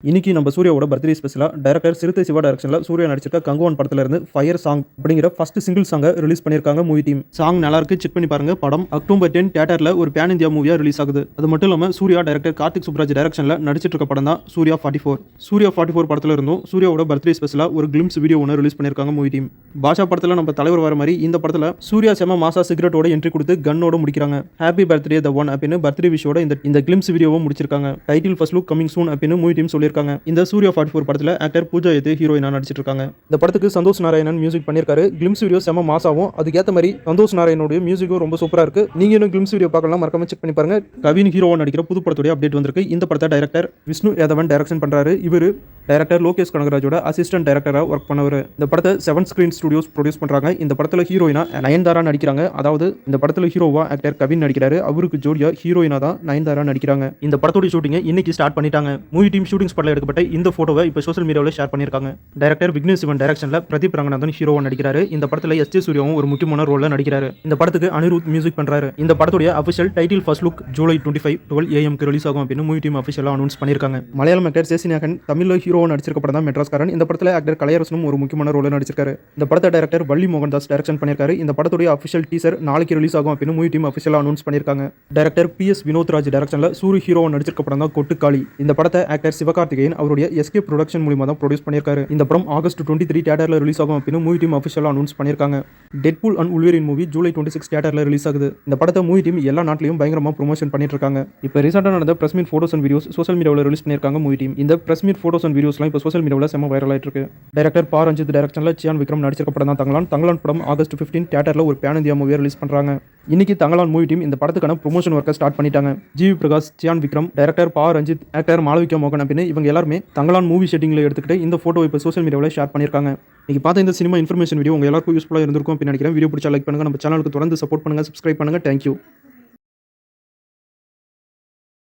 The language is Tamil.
இன்னைக்கு நம்ம சூர்யாவோட பர்த்டே ஸ்பெஷலா டைரக்டர் சிறுத்தை சிவா டைரக்ஷன்ல சூர்யா நடிச்சிருக்க கங்குவான் படத்துல இருந்து ஃபயர் சாங் அப்படிங்கிற ஃபர்ஸ்ட் சிங்கிள் சாங்கை ரிலீஸ் பண்ணிருக்காங்க மூவி டீம். சாங் நல்லா இருக்கு, செக் பண்ணி பாருங்க. படம் அக்டோபர் 10 தியேட்டர்ல ஒரு பேன் இந்தியா மூவியா ரிலீஸ் ஆகுது. அது மட்டும் இல்லாம சூர்யா டைரக்டர் கார்த்திக் சுப்ராஜ் டைரக்ஷன்ல நடிச்சிட்டு இருக்க படம் தான் சூர்யா 44. சூர்யா 44 படத்துல இருந்தும் சூர்யாவோட பர்த்டே ஸ்பெஷலா ஒரு கிளிம்ஸ் வீடியோ ஒன்று ரிலீஸ் பண்ணிருக்காங்க மூவி டீம். பாஷா படத்துல நம்ம தலைவர் வர மாதிரி இந்த படத்துல சூர்யா செம மாசா சிகரெட்டோட என்ட்ரி கொடுத்து கன்னோட முடிக்கிறாங்க. ஹாப்பி பர்த்டே த ஒன் அப்படின்னு பர்த்டே விஷயோட இந்த கிளிம்ஸ் வீடியோவும் முடிச்சிருக்காங்க. Title first look coming soon அப்படின்னு மூவி டீம் சொல்லியிருக்காங்க. இந்த சூர்யா 44 படத்துல ஆக்டர் பூஜா எது ஹீரோயினா நடிச்சிட்டு இருக்காங்க. இந்த படத்துக்கு சந்தோஷ் நாராயணன் மியூசிக் பண்ணிருக்காரு. கிளிம்ஸ் வீடியோ செம மாசாவும் அதுக்கேற்ற மாதிரி சந்தோஷ் நாராயணோட மியூசிக்கும் ரொம்ப சூப்பரா இருக்கு. நீங்க இன்னும் கிளிம்ஸ் வீடியோ பார்க்கலாம், மறக்காம செக் பண்ணி பாருங்க. கவின் ஹீரோவா நடிக்கிற புது படத்தோட அப்டேட் வந்திருக்கு. இந்த படத்தை டைரக்டர் விஷ்ணு யாதவன் டைரக்ஷன் பண்றாரு. இவர் டைரக்டர் லோகேஷ் கனகராஜோட அசிஸ்டன்ட் டைரக்டரா ஒர்க் பண்ணவர். இந்த படத்தை 7 ஸ்கிரீன் ஸ்டுடியோஸ் ப்ரொடியூஸ் பண்றாங்க. இந்த படத்துல ஹீரோயினா நயன்தாரா நடிக்கிறாங்க. அதாவது இந்த படத்துல ஹீரோவா ஆக்டர் கவின் நடிக்கிறாரு. அவருக்கு ஜோடியா ஹீரோயினா தான் நயன்தாரா நடிக்கிறாங்க. இந்த படத்தோட ஷூட்டிங் இன்னைக்கு ஸ்டார்ட் பண்ணிட்டாங்க. மூவி டீம் ஷூட்டிங் ஸ்பாட்ல எடுக்கப்பட்ட இந்த போட்டோவை இப்போ சோஷியல் மீடியாவில் ஷேர் பண்ணிருக்காங்க. டைரக்டர் விக்னேஷ் சிவன் டைரக்ஷன்ல பிரதீப் ரங்கநாதன் ஹீரோவா நடிக்கிறாரு. இந்த படத்துல எஸ் ஜே சூர்யாவும் ஒரு முக்கியமான ரோல்ல நடிக்கிறாரு. இந்த படத்துக்கு அனிருத் மியூசிக் பண்றாரு. இந்த படத்துடைய official title first look July 25 12 AM release ஆகும் அப்படின்னு மூவி டீம் அபிஷியலா அனௌன்ஸ் பண்ணிருக்காங்க. மலையாளம் ஆக்டர் சேசிநாகன் தமிழ்ல ஹீரோவா நடிச்சிருக்க படம் தான் மெட்ராஸ்காரன். இந்த படத்துல ஆக்டர் கலையரசனும் ஒரு முக்கியமான ரோல்ல நடிச்சிருக்காரு. இந்த படத்தை டைரக்டர் வள்ளி மோகன்தாஸ் டைரக்ஷன் பண்ணிருக்காரு. இந்த படத்துடைய அபிஷியல் டீசர் நாளைக்கு ரிலீஸ் ஆகும் அப்படின்னு மூவி டீம் அபிஷியலா அனௌன்ஸ் பண்ணிருக்காங்க. டைரக்டர் PS வினோத்ராஜ் டைரக்ஷன்ல சூரி ஹீரோவா நடிச்சிருக்க படம் தான் கொட்டுக்காளி. இந்த படத்தை ஆக்டர் சிவகார்த்திகேயன் அவருடைய எஸ்கே ப்ரொடக்ஷன் மூலமா தான் ப்ரொடியூஸ் பண்ணிருக்காரு. இந்த படம் ஆகஸ்ட் 23 தியேட்டர்ல ரிலீஸ் ஆகும் அப்படின்னு மூவி டீம் அபிஷியலா அனௌன்ஸ் பண்ணிருக்காங்க. டெட்பூல் அண்ட் உல்வெரின் மூவி ஜூலை 26 தியேட்டர்ல ரிலீஸ் ஆகுது. இந்த படத்தை மூவி டீம் எல்லா நாட்டிலையும் பயங்கரமா ப்ரொமோஷன் பண்ணிட்டு இருக்காங்க. இப்போ ரீசெண்டா நடந்த press meet photos and videos social மீடியாவில் ரிலீஸ் பண்ணிருக்காங்க மூவி டீம். இந்த பிரஸ் மீட் போட்டோஸ் அண்ட் வீடியோஸ்லாம் இப்போ சோஷியல் மீடியாவில் செம வைரல் ஆயிட்டு இருக்கு. டைரக்டர் பா ரஞ்சித் டைரக்ஷன்ல சியான் விக்ரம் நடிச்சிருக்க படம் தான் தங்கலான். தங்கலான் படம் ஆகஸ்ட் 15 தியேட்டர்ல ஒரு பேன் இந்தியா மூவியை ரிலீஸ் பண்றாங்க. இன்னைக்கு தங்கலான் மூவி டீம் இந்த படத்துக்கான ப்ரொமோஷன் ஒர்க்கை ஸ்டார்ட் பண்ணிட்டாங்க. ஜிவி பிரகாஷ், சியான் விக்ரம், டைரக்டர் பா ரஞ்சித், ஆக்டர் மாளவிகா மோகன் அப்படின்னு இவங்க எல்லாருமே தங்கலான் மூவி ஷெட்டிங்ல எடுத்துக்கிட்டு இந்த போட்டோ இப்போ சோஷியல் மீடியாவில் ஷேர் பண்ணிருக்காங்க. நீங்க பார்த்த இந்த சினிமா இன்ஃபர்மேஷன் வீடியோ உங்க எல்லாருக்கும் யூஸ்ஃபுல்லா இருந்திருக்கும் அப்படின்னு நினைக்கிறேன். வீடியோ பிடிச்சா லைக் பண்ணுங்க, நம்ம சேனலுக்கு தொடர்ந்து சப்போர்ட் பண்ணுங்க, சப்ஸ்கிரைப் பண்ணுங்க. தேங்க்யூ.